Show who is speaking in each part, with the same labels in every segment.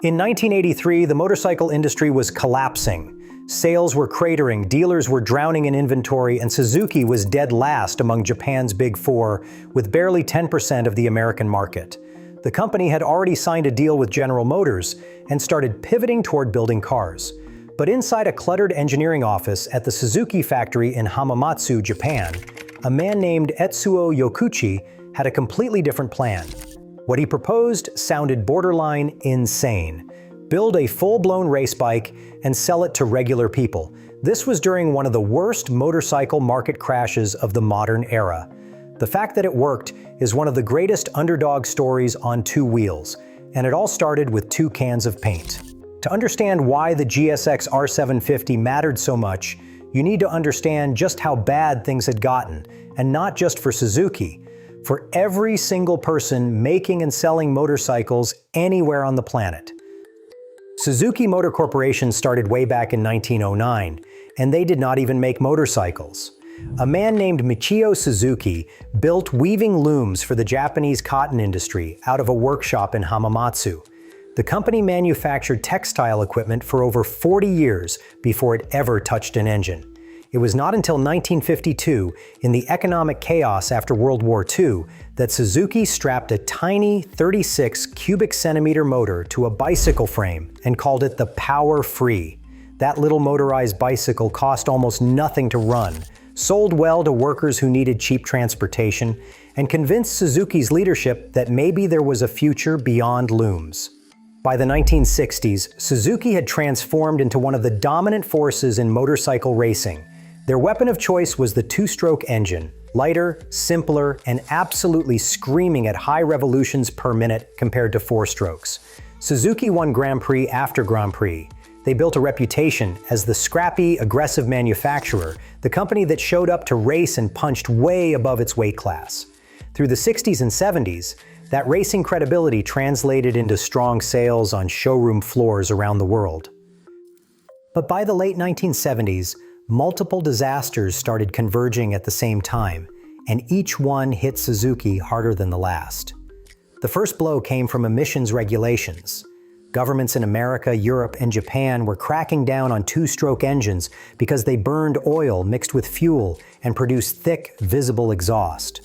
Speaker 1: In 1983, the motorcycle industry was collapsing. Sales were cratering, dealers were drowning in inventory, and Suzuki was dead last among Japan's Big Four, with barely 10% of the American market. The company had already signed a deal with General Motors and started pivoting toward building cars. But inside a cluttered engineering office at the Suzuki factory in Hamamatsu, Japan, a man named Etsuo Yokouchi had a completely different plan. What he proposed sounded borderline insane. Build a full-blown race bike and sell it to regular people. This was during one of the worst motorcycle market crashes of the modern era. The fact that it worked is one of the greatest underdog stories on two wheels, and it all started with 2 cans of paint. To understand why the GSX-R750 mattered so much, you need to understand just how bad things had gotten, and not just for Suzuki, for every single person making and selling motorcycles anywhere on the planet. Suzuki Motor Corporation started way back in 1909, and they did not even make motorcycles. A man named Michio Suzuki built weaving looms for the Japanese cotton industry out of a workshop in Hamamatsu. The company manufactured textile equipment for over 40 years before it ever touched an engine. It was not until 1952, in the economic chaos after World War II, that Suzuki strapped a tiny 36 cubic centimeter motor to a bicycle frame and called it the Power Free. That little motorized bicycle cost almost nothing to run, sold well to workers who needed cheap transportation, and convinced Suzuki's leadership that maybe there was a future beyond looms. By the 1960s, Suzuki had transformed into one of the dominant forces in motorcycle racing. Their weapon of choice was the 2-stroke engine, lighter, simpler, and absolutely screaming at high revolutions per minute compared to 4 strokes. Suzuki won Grand Prix after Grand Prix. They built a reputation as the scrappy, aggressive manufacturer, the company that showed up to race and punched way above its weight class. Through the 60s and 70s, that racing credibility translated into strong sales on showroom floors around the world. But by the late 1970s, multiple disasters started converging at the same time, and each one hit Suzuki harder than the last. The first blow came from emissions regulations. Governments in America, Europe, and Japan were cracking down on 2-stroke engines because they burned oil mixed with fuel and produced thick, visible exhaust.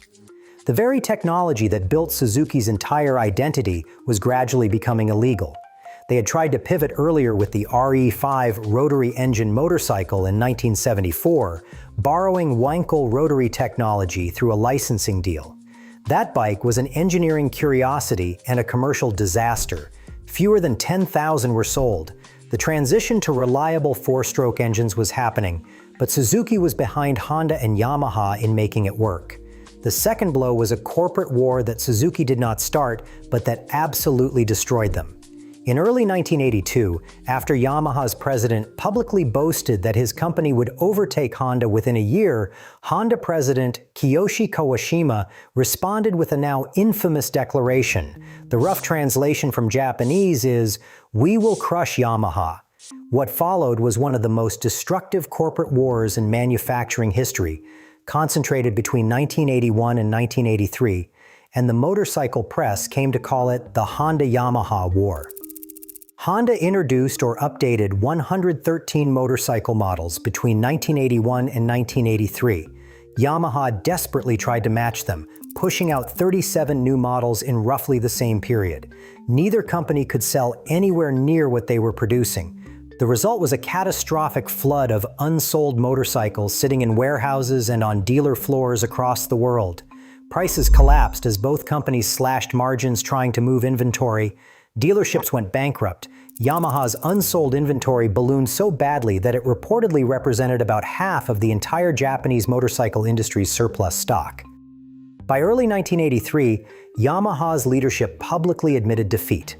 Speaker 1: The very technology that built Suzuki's entire identity was gradually becoming illegal. They had tried to pivot earlier with the RE5 rotary engine motorcycle in 1974, borrowing Wankel rotary technology through a licensing deal. That bike was an engineering curiosity and a commercial disaster. Fewer than 10,000 were sold. The transition to reliable 4-stroke engines was happening, but Suzuki was behind Honda and Yamaha in making it work. The second blow was a corporate war that Suzuki did not start, but that absolutely destroyed them. In early 1982, after Yamaha's president publicly boasted that his company would overtake Honda within a year, Honda president Kiyoshi Kawashima responded with a now infamous declaration. The rough translation from Japanese is, "We will crush Yamaha." What followed was one of the most destructive corporate wars in manufacturing history, concentrated between 1981 and 1983, and the motorcycle press came to call it the Honda-Yamaha War. Honda introduced or updated 113 motorcycle models between 1981 and 1983. Yamaha desperately tried to match them, pushing out 37 new models in roughly the same period. Neither company could sell anywhere near what they were producing. The result was a catastrophic flood of unsold motorcycles sitting in warehouses and on dealer floors across the world. Prices collapsed as both companies slashed margins trying to move inventory. Dealerships went bankrupt. Yamaha's unsold inventory ballooned so badly that it reportedly represented about half of the entire Japanese motorcycle industry's surplus stock. By early 1983, Yamaha's leadership publicly admitted defeat.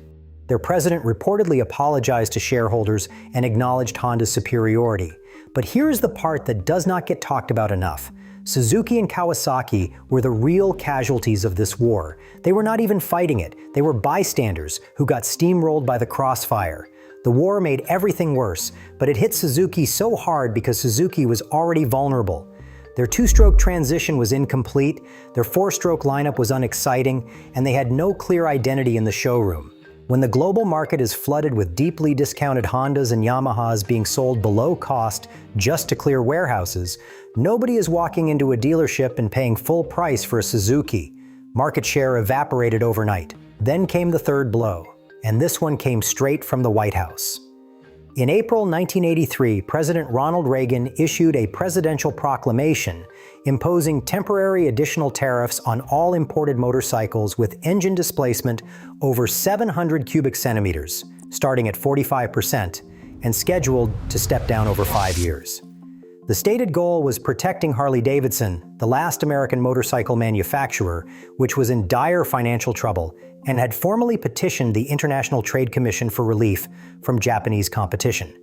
Speaker 1: Their president reportedly apologized to shareholders and acknowledged Honda's superiority. But here's the part that does not get talked about enough. Suzuki and Kawasaki were the real casualties of this war. They were not even fighting it. They were bystanders who got steamrolled by the crossfire. The war made everything worse, but it hit Suzuki so hard because Suzuki was already vulnerable. Their 2-stroke transition was incomplete, their 4-stroke lineup was unexciting, and they had no clear identity in the showroom. When the global market is flooded with deeply discounted Hondas and Yamahas being sold below cost just to clear warehouses, nobody is walking into a dealership and paying full price for a Suzuki. Market share evaporated overnight. Then came the third blow, and this one came straight from the White House. In April 1983, President Ronald Reagan issued a presidential proclamation imposing temporary additional tariffs on all imported motorcycles with engine displacement over 700 cubic centimeters, starting at 45%, and scheduled to step down over 5 years. The stated goal was protecting Harley-Davidson, the last American motorcycle manufacturer, which was in dire financial trouble and had formally petitioned the International Trade Commission for relief from Japanese competition.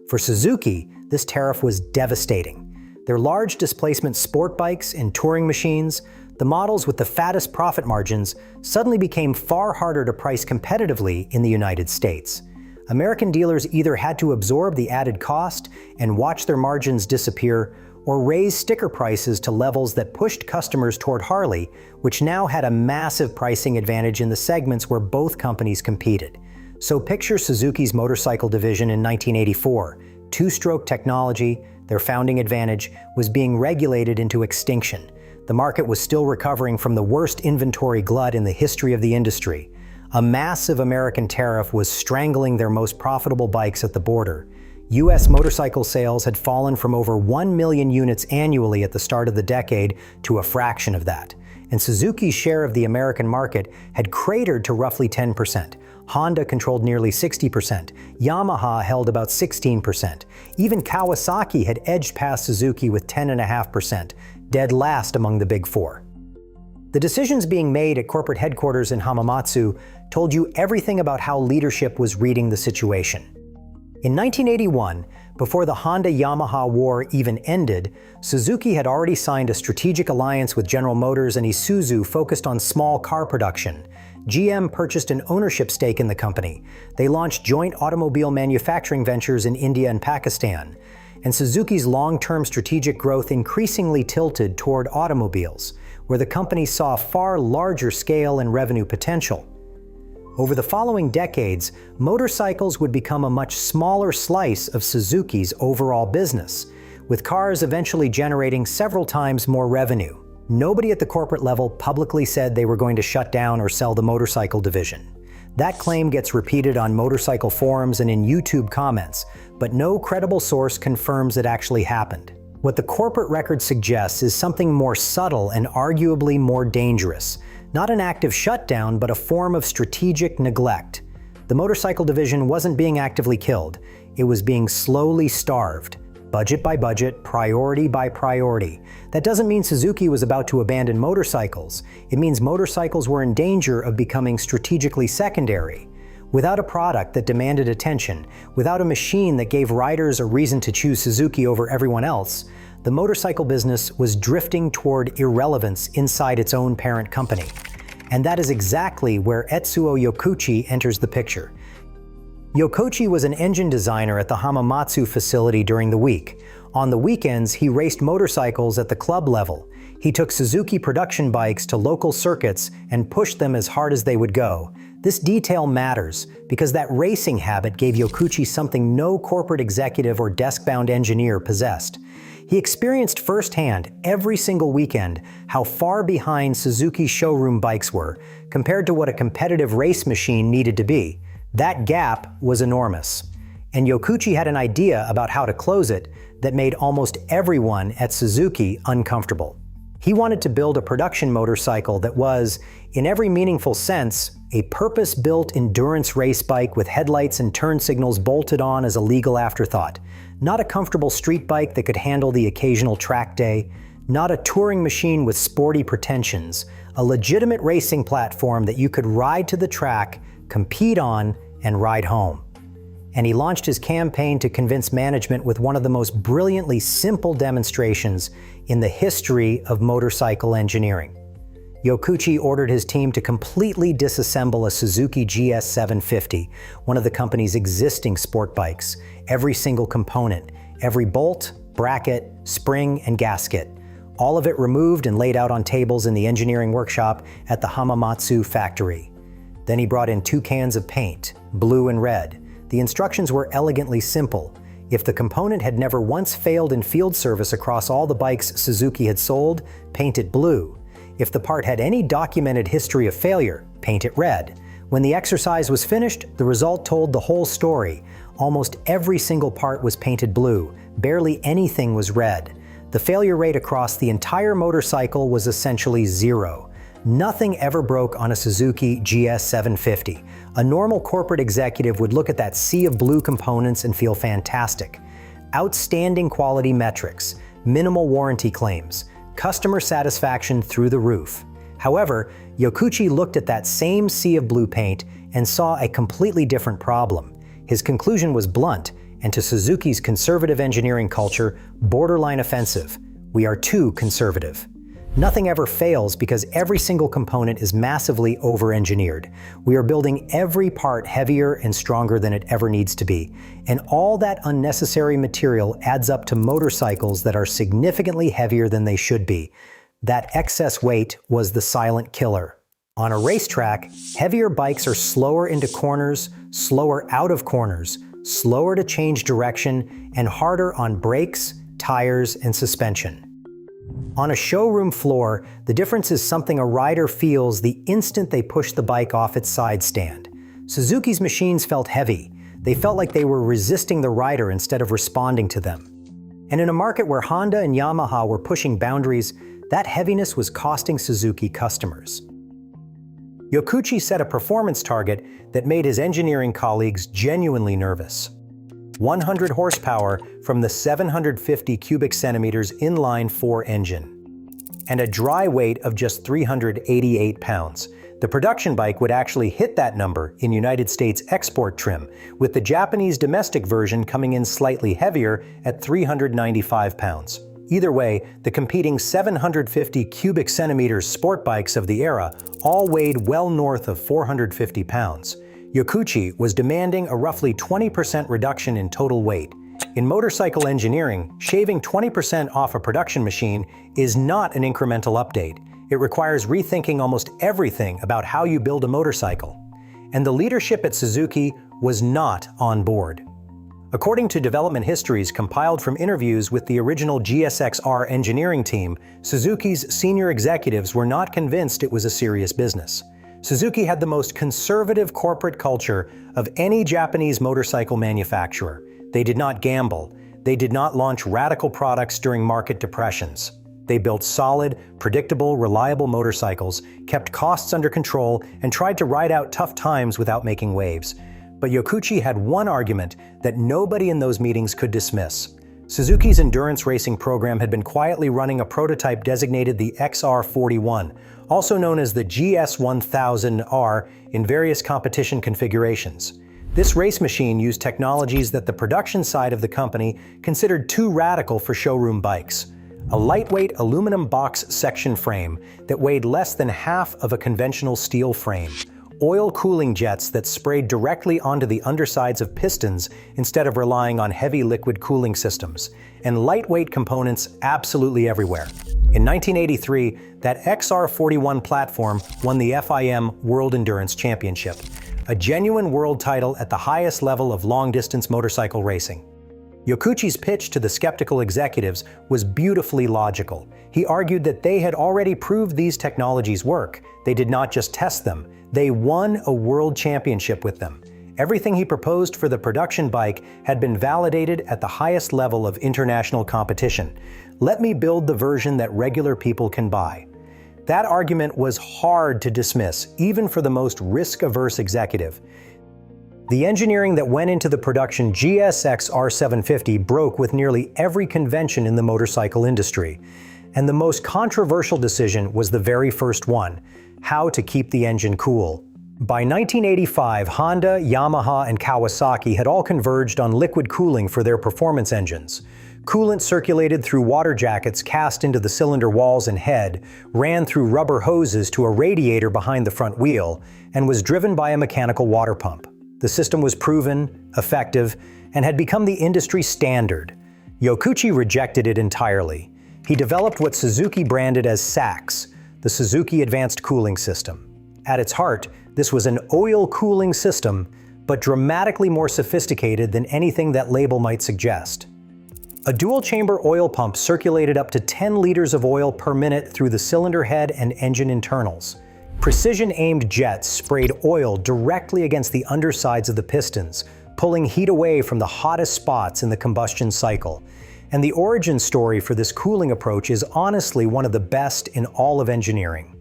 Speaker 1: For Suzuki, this tariff was devastating. Their large displacement sport bikes and touring machines, the models with the fattest profit margins, suddenly became far harder to price competitively in the United States. American dealers either had to absorb the added cost and watch their margins disappear, or raise sticker prices to levels that pushed customers toward Harley, which now had a massive pricing advantage in the segments where both companies competed. So picture Suzuki's motorcycle division in 1984. Two-stroke technology, their founding advantage, was being regulated into extinction. The market was still recovering from the worst inventory glut in the history of the industry. A massive American tariff was strangling their most profitable bikes at the border. U.S. motorcycle sales had fallen from over 1 million units annually at the start of the decade to a fraction of that, and Suzuki's share of the American market had cratered to roughly 10%. Honda controlled nearly 60%, Yamaha held about 16%. Even Kawasaki had edged past Suzuki with 10.5%, dead last among the big four. The decisions being made at corporate headquarters in Hamamatsu told you everything about how leadership was reading the situation. In 1981, before the Honda-Yamaha war even ended, Suzuki had already signed a strategic alliance with General Motors and Isuzu focused on small car production. GM purchased an ownership stake in the company. They launched joint automobile manufacturing ventures in India and Pakistan. And Suzuki's long-term strategic growth increasingly tilted toward automobiles, where the company saw far larger scale and revenue potential. Over the following decades, motorcycles would become a much smaller slice of Suzuki's overall business, with cars eventually generating several times more revenue. Nobody at the corporate level publicly said they were going to shut down or sell the motorcycle division. That claim gets repeated on motorcycle forums and in YouTube comments, but no credible source confirms it actually happened. What the corporate record suggests is something more subtle and arguably more dangerous. Not an active shutdown, but a form of strategic neglect. The motorcycle division wasn't being actively killed. It was being slowly starved, budget by budget, priority by priority. That doesn't mean Suzuki was about to abandon motorcycles. It means motorcycles were in danger of becoming strategically secondary. Without a product that demanded attention, without a machine that gave riders a reason to choose Suzuki over everyone else, the motorcycle business was drifting toward irrelevance inside its own parent company. And that is exactly where Etsuo Yokouchi enters the picture. Yokouchi was an engine designer at the Hamamatsu facility during the week. On the weekends, he raced motorcycles at the club level. He took Suzuki production bikes to local circuits and pushed them as hard as they would go. This detail matters because that racing habit gave Yokouchi something no corporate executive or desk-bound engineer possessed. He experienced firsthand, every single weekend, how far behind Suzuki showroom bikes were compared to what a competitive race machine needed to be. That gap was enormous. And Yokouchi had an idea about how to close it that made almost everyone at Suzuki uncomfortable. He wanted to build a production motorcycle that was, in every meaningful sense, a purpose-built endurance race bike with headlights and turn signals bolted on as a legal afterthought. Not a comfortable street bike that could handle the occasional track day. Not a touring machine with sporty pretensions. A legitimate racing platform that you could ride to the track, compete on, and ride home. And he launched his campaign to convince management with one of the most brilliantly simple demonstrations in the history of motorcycle engineering. Yokouchi ordered his team to completely disassemble a Suzuki GSX-R750, one of the company's existing sport bikes. Every single component, every bolt, bracket, spring, and gasket. All of it removed and laid out on tables in the engineering workshop at the Hamamatsu factory. Then he brought in 2 cans of paint, blue and red. The instructions were elegantly simple. If the component had never once failed in field service across all the bikes Suzuki had sold, paint it blue. If the part had any documented history of failure, paint it red. When the exercise was finished, the result told the whole story. Almost every single part was painted blue. Barely anything was red. The failure rate across the entire motorcycle was essentially 0. Nothing ever broke on a Suzuki GS750. A normal corporate executive would look at that sea of blue components and feel fantastic. Outstanding quality metrics, minimal warranty claims, customer satisfaction through the roof. However, Yokouchi looked at that same sea of blue paint and saw a completely different problem. His conclusion was blunt, and to Suzuki's conservative engineering culture, borderline offensive. We are too conservative. Nothing ever fails because every single component is massively over-engineered. We are building every part heavier and stronger than it ever needs to be. And all that unnecessary material adds up to motorcycles that are significantly heavier than they should be. That excess weight was the silent killer. On a racetrack, heavier bikes are slower into corners, slower out of corners, slower to change direction, and harder on brakes, tires, and suspension. On a showroom floor, the difference is something a rider feels the instant they push the bike off its side stand. Suzuki's machines felt heavy. They felt like they were resisting the rider instead of responding to them. And in a market where Honda and Yamaha were pushing boundaries, that heaviness was costing Suzuki customers. Yokouchi set a performance target that made his engineering colleagues genuinely nervous. 100 horsepower from the 750 cubic centimeters inline-4 engine, and a dry weight of just 388 pounds. The production bike would actually hit that number in United States export trim, with the Japanese domestic version coming in slightly heavier at 395 pounds. Either way, the competing 750 cubic centimeters sport bikes of the era all weighed well north of 450 pounds. Yokouchi was demanding a roughly 20% reduction in total weight. In motorcycle engineering, shaving 20% off a production machine is not an incremental update. It requires rethinking almost everything about how you build a motorcycle. And the leadership at Suzuki was not on board. According to development histories compiled from interviews with the original GSX-R engineering team, Suzuki's senior executives were not convinced it was a serious business. Suzuki had the most conservative corporate culture of any Japanese motorcycle manufacturer. They did not gamble. They did not launch radical products during market depressions. They built solid, predictable, reliable motorcycles, kept costs under control, and tried to ride out tough times without making waves. But Yokouchi had one argument that nobody in those meetings could dismiss. Suzuki's endurance racing program had been quietly running a prototype designated the XR41, also known as the GS1000R, in various competition configurations. This race machine used technologies that the production side of the company considered too radical for showroom bikes. A lightweight aluminum box section frame that weighed less than half of a conventional steel frame. Oil cooling jets that sprayed directly onto the undersides of pistons instead of relying on heavy liquid cooling systems, and lightweight components absolutely everywhere. In 1983, that XR41 platform won the FIM World Endurance Championship, a genuine world title at the highest level of long-distance motorcycle racing. Yokouchi's pitch to the skeptical executives was beautifully logical. He argued that they had already proved these technologies work. They did not just test them. They won a world championship with them. Everything he proposed for the production bike had been validated at the highest level of international competition. Let me build the version that regular people can buy. That argument was hard to dismiss, even for the most risk-averse executive. The engineering that went into the production GSX-R750 broke with nearly every convention in the motorcycle industry. And the most controversial decision was the very first one: how to keep the engine cool. By 1985, Honda, Yamaha, and Kawasaki had all converged on liquid cooling for their performance engines. Coolant circulated through water jackets cast into the cylinder walls and head, ran through rubber hoses to a radiator behind the front wheel, and was driven by a mechanical water pump. The system was proven, effective, and had become the industry standard. Yokouchi rejected it entirely. He developed what Suzuki branded as SACS, the Suzuki Advanced Cooling System. At its heart, This was an oil cooling system, but dramatically more sophisticated than anything that label might suggest. A dual-chamber oil pump circulated up to 10 liters of oil per minute through the cylinder head and engine internals. Precision-aimed jets sprayed oil directly against the undersides of the pistons, pulling heat away from the hottest spots in the combustion cycle. And the origin story for this cooling approach is honestly one of the best in all of engineering.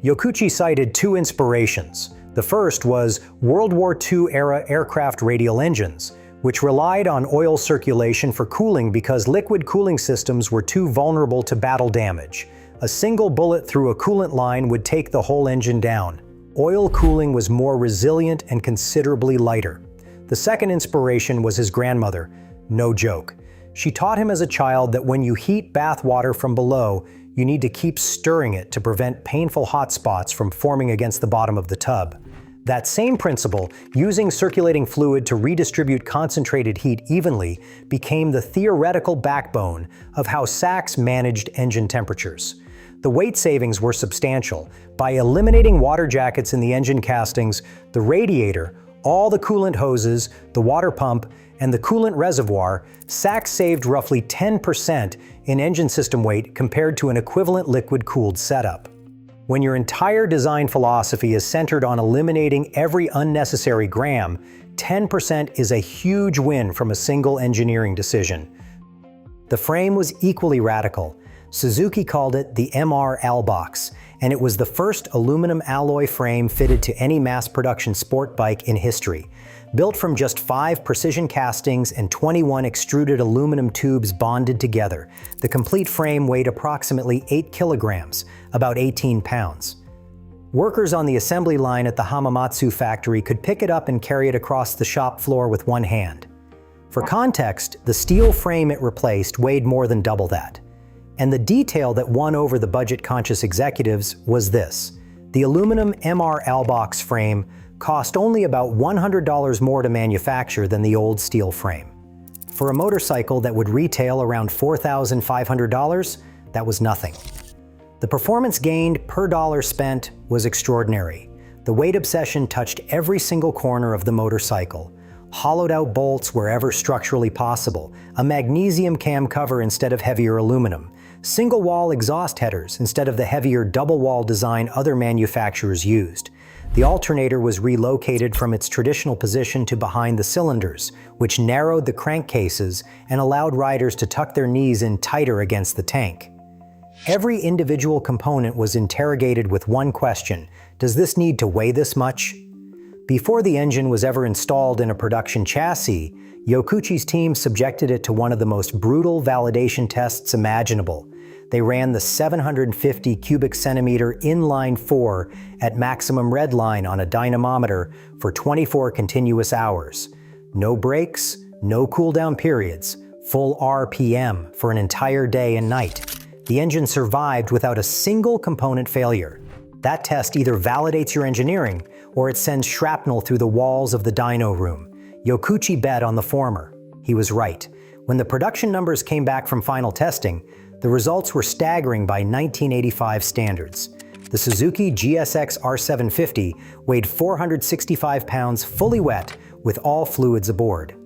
Speaker 1: Yokouchi cited two inspirations. The first was World War II-era aircraft radial engines, which relied on oil circulation for cooling because liquid cooling systems were too vulnerable to battle damage. A single bullet through a coolant line would take the whole engine down. Oil cooling was more resilient and considerably lighter. The second inspiration was his grandmother. No joke. She taught him as a child that when you heat bath water from below, you need to keep stirring it to prevent painful hot spots from forming against the bottom of the tub. That same principle, using circulating fluid to redistribute concentrated heat evenly, became the theoretical backbone of how SACS managed engine temperatures. The weight savings were substantial. By eliminating water jackets in the engine castings, the radiator, all the coolant hoses, the water pump, and the coolant reservoir, SACS saved roughly 10% in engine system weight compared to an equivalent liquid-cooled setup. When your entire design philosophy is centered on eliminating every unnecessary gram, 10% is a huge win from a single engineering decision. The frame was equally radical. Suzuki called it the MR Box, and it was the first aluminum alloy frame fitted to any mass-production sport bike in history. Built from just 5 precision castings and 21 extruded aluminum tubes bonded together, the complete frame weighed approximately 8 kilograms, about 18 pounds. Workers on the assembly line at the Hamamatsu factory could pick it up and carry it across the shop floor with one hand. For context, the steel frame it replaced weighed more than double that. And the detail that won over the budget-conscious executives was this: the aluminum MR Box frame cost only about $100 more to manufacture than the old steel frame. For a motorcycle that would retail around $4,500, that was nothing. The performance gained per dollar spent was extraordinary. The weight obsession touched every single corner of the motorcycle. Hollowed out bolts wherever structurally possible, a magnesium cam cover instead of heavier aluminum, single-wall exhaust headers instead of the heavier double-wall design other manufacturers used. The alternator was relocated from its traditional position to behind the cylinders, which narrowed the crankcases and allowed riders to tuck their knees in tighter against the tank. Every individual component was interrogated with one question: does this need to weigh this much? Before the engine was ever installed in a production chassis, Yokouchi's team subjected it to one of the most brutal validation tests imaginable. They ran the 750 cubic centimeter inline 4 at maximum red line on a dynamometer for 24 continuous hours. No brakes, no cool-down periods, full RPM for an entire day and night. The engine survived without a single component failure. That test either validates your engineering or it sends shrapnel through the walls of the dyno room. Yokouchi bet on the former. He was right. When the production numbers came back from final testing, the results were staggering by 1985 standards. The Suzuki GSX-R750 weighed 465 pounds fully wet with all fluids aboard.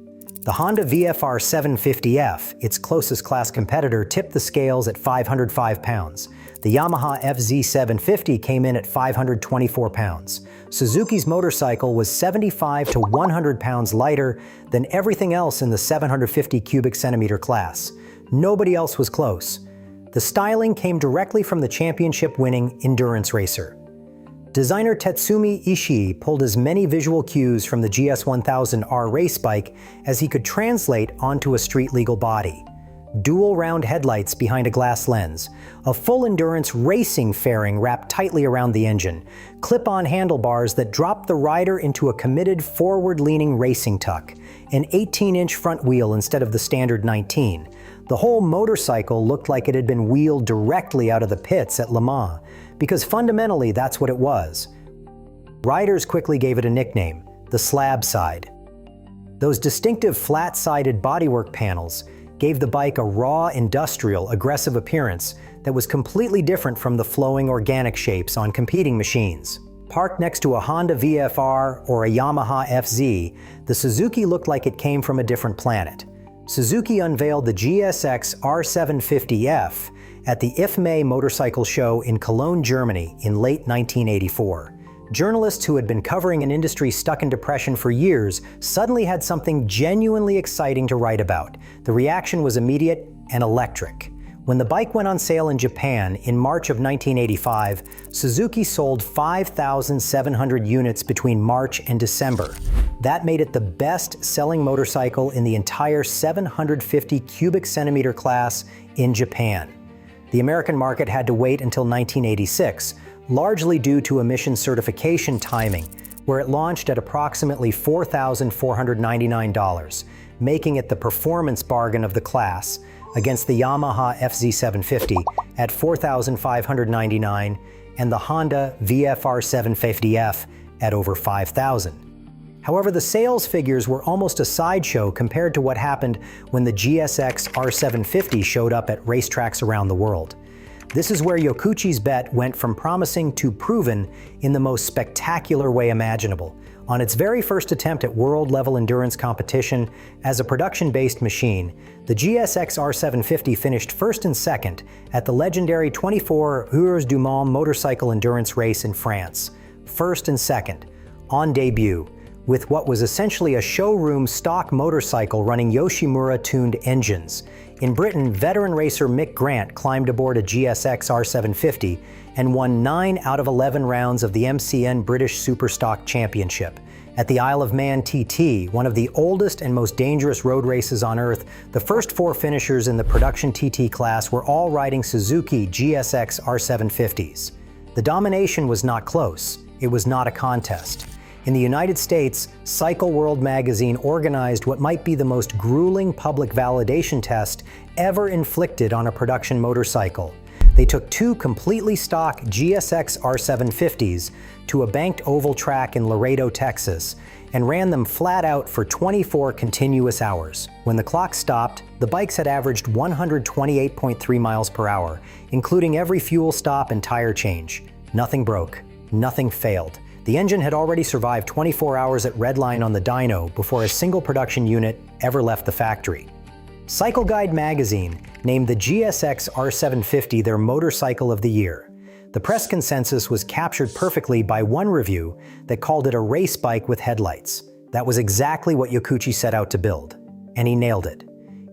Speaker 1: The Honda VFR750F, its closest class competitor, tipped the scales at 505 pounds. The Yamaha FZ750 came in at 524 pounds. Suzuki's motorcycle was 75 to 100 pounds lighter than everything else in the 750 cubic centimeter class. Nobody else was close. The styling came directly from the championship-winning endurance racer. Designer Tatsumi Ishii pulled as many visual cues from the GS1000R race bike as he could translate onto a street-legal body. Dual round headlights behind a glass lens, a full endurance racing fairing wrapped tightly around the engine, clip-on handlebars that drop the rider into a committed forward-leaning racing tuck, an 18-inch front wheel instead of the standard 19. The whole motorcycle looked like it had been wheeled directly out of the pits at Le Mans, because fundamentally that's what it was. Riders quickly gave it a nickname, the slab side. Those distinctive flat-sided bodywork panels gave the bike a raw, industrial, aggressive appearance that was completely different from the flowing organic shapes on competing machines. Parked next to a Honda VFR or a Yamaha FZ, the Suzuki looked like it came from a different planet. Suzuki unveiled the GSX-R750F at the IFMA motorcycle show in Cologne, Germany in late 1984. Journalists who had been covering an industry stuck in depression for years suddenly had something genuinely exciting to write about. The reaction was immediate and electric. When the bike went on sale in Japan in March of 1985, Suzuki sold 5,700 units between March and December. That made it the best-selling motorcycle in the entire 750 cubic centimeter class in Japan. The American market had to wait until 1986, largely due to emission certification timing, where it launched at approximately $4,499, making it the performance bargain of the class, against the Yamaha FZ750 at $4,599 and the Honda VFR750F at over $5,000. However, the sales figures were almost a sideshow compared to what happened when the GSX-R750 showed up at racetracks around the world. This is where Yokouchi's bet went from promising to proven in the most spectacular way imaginable. On its very first attempt at world-level endurance competition as a production-based machine, the GSX-R750 finished first and second at the legendary 24 Heures du Mans motorcycle endurance race in France. First and second, on debut, with what was essentially a showroom stock motorcycle running Yoshimura-tuned engines. In Britain, veteran racer Mick Grant climbed aboard a GSX-R750 and won 9 out of 11 rounds of the MCN British Superstock Championship. At the Isle of Man TT, one of the oldest and most dangerous road races on Earth, the first 4 finishers in the production TT class were all riding Suzuki GSX-R750s. The domination was not close. It was not a contest. In the United States, Cycle World magazine organized what might be the most grueling public validation test ever inflicted on a production motorcycle. They took 2 completely stock GSX-R750s to a banked oval track in Laredo, Texas, and ran them flat out for 24 continuous hours. When the clock stopped, the bikes had averaged 128.3 miles per hour, including every fuel stop and tire change. Nothing broke. Nothing failed. The engine had already survived 24 hours at redline on the dyno before a single production unit ever left the factory. Cycle Guide magazine named the GSX-R750 their motorcycle of the year. The press consensus was captured perfectly by one review that called it a race bike with headlights. That was exactly what Yokouchi set out to build, and he nailed it.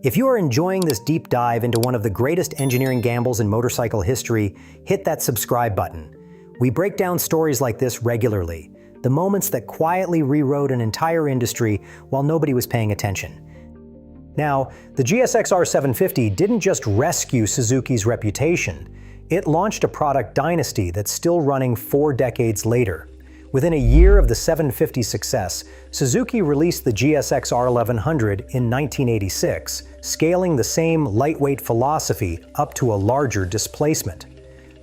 Speaker 1: If you are enjoying this deep dive into one of the greatest engineering gambles in motorcycle history, hit that subscribe button. We break down stories like this regularly, the moments that quietly rewrote an entire industry while nobody was paying attention. Now, the GSX-R750 didn't just rescue Suzuki's reputation, it launched a product dynasty that's still running 4 decades later. Within a year of the 750's success, Suzuki released the GSX-R1100 in 1986, scaling the same lightweight philosophy up to a larger displacement.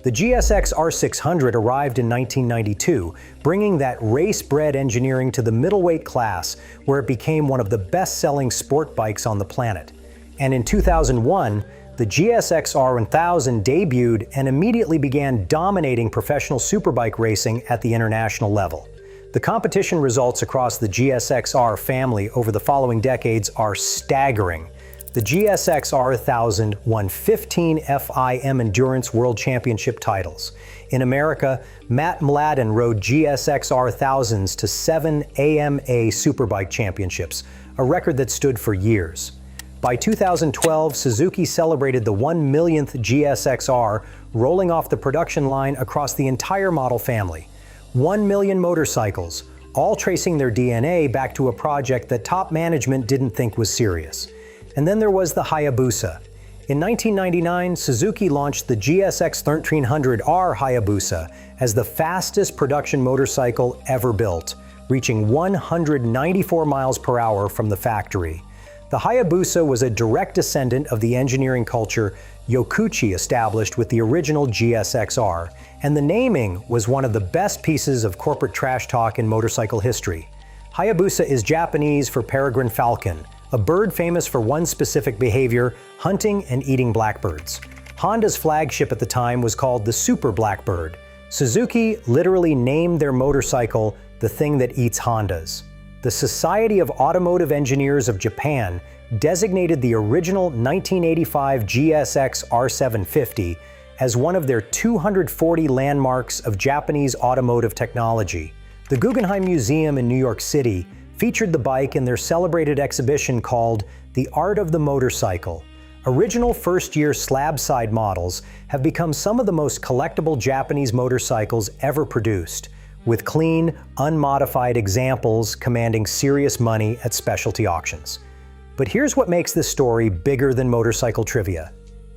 Speaker 1: The GSX-R600 arrived in 1992, bringing that race-bred engineering to the middleweight class, where it became one of the best-selling sport bikes on the planet. And in 2001, the GSX-R1000 debuted and immediately began dominating professional superbike racing at the international level. The competition results across the GSX-R family over the following decades are staggering. The GSX-R1000 won 15 FIM Endurance World Championship titles. In America, Matt Mladen rode GSX-R1000s to 7 AMA Superbike Championships, a record that stood for years. By 2012, Suzuki celebrated the 1 millionth GSX-R, rolling off the production line across the entire model family. 1 million motorcycles, all tracing their DNA back to a project that top management didn't think was serious. And then there was the Hayabusa. In 1999, Suzuki launched the GSX-1300R Hayabusa as the fastest production motorcycle ever built, reaching 194 miles per hour from the factory. The Hayabusa was a direct descendant of the engineering culture Yokouchi established with the original GSX-R, and the naming was one of the best pieces of corporate trash talk in motorcycle history. Hayabusa is Japanese for peregrine falcon, a bird famous for one specific behavior, hunting and eating blackbirds. Honda's flagship at the time was called the Super Blackbird. Suzuki literally named their motorcycle the thing that eats Hondas. The Society of Automotive Engineers of Japan designated the original 1985 GSX-R750 as one of their 240 landmarks of Japanese automotive technology. The Guggenheim Museum in New York City featured the bike in their celebrated exhibition called The Art of the Motorcycle. Original first-year slab-side models have become some of the most collectible Japanese motorcycles ever produced, with clean, unmodified examples commanding serious money at specialty auctions. But here's what makes this story bigger than motorcycle trivia.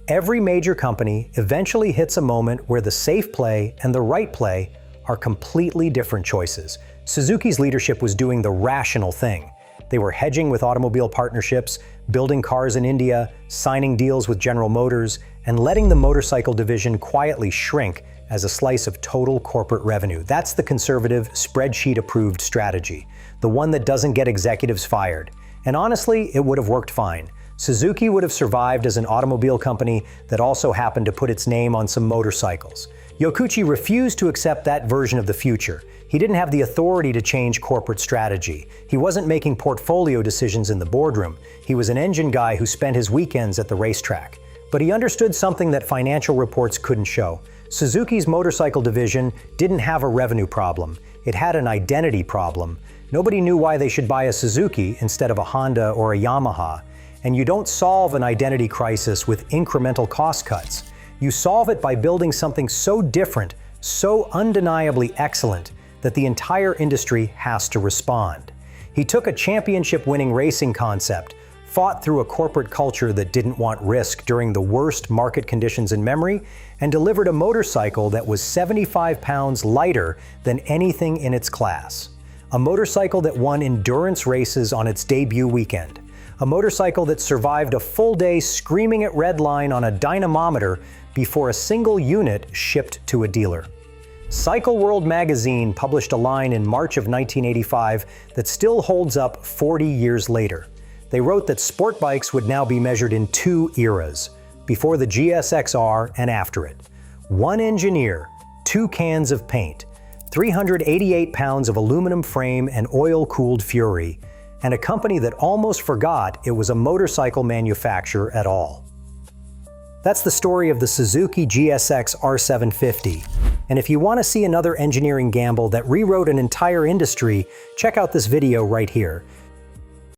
Speaker 1: Every major company eventually hits a moment where the safe play and the right play are completely different choices. Suzuki's leadership was doing the rational thing. They were hedging with automobile partnerships, building cars in India, signing deals with General Motors, and letting the motorcycle division quietly shrink as a slice of total corporate revenue. That's the conservative, spreadsheet-approved strategy, the one that doesn't get executives fired. And honestly, it would have worked fine. Suzuki would have survived as an automobile company that also happened to put its name on some motorcycles. Yokouchi refused to accept that version of the future. He didn't have the authority to change corporate strategy. He wasn't making portfolio decisions in the boardroom. He was an engine guy who spent his weekends at the racetrack. But he understood something that financial reports couldn't show. Suzuki's motorcycle division didn't have a revenue problem. It had an identity problem. Nobody knew why they should buy a Suzuki instead of a Honda or a Yamaha. And you don't solve an identity crisis with incremental cost cuts. You solve it by building something so different, so undeniably excellent, that the entire industry has to respond. He took a championship-winning racing concept, fought through a corporate culture that didn't want risk during the worst market conditions in memory, and delivered a motorcycle that was 75 pounds lighter than anything in its class. A motorcycle that won endurance races on its debut weekend. A motorcycle that survived a full day screaming at red line on a dynamometer before a single unit shipped to a dealer. Cycle World magazine published a line in March of 1985 that still holds up 40 years later. They wrote that sport bikes would now be measured in two eras, before the GSX-R and after it. One engineer, 2 cans of paint, 388 pounds of aluminum frame and oil-cooled fury, and a company that almost forgot it was a motorcycle manufacturer at all. That's the story of the Suzuki GSX-R750. And if you want to see another engineering gamble that rewrote an entire industry, check out this video right here.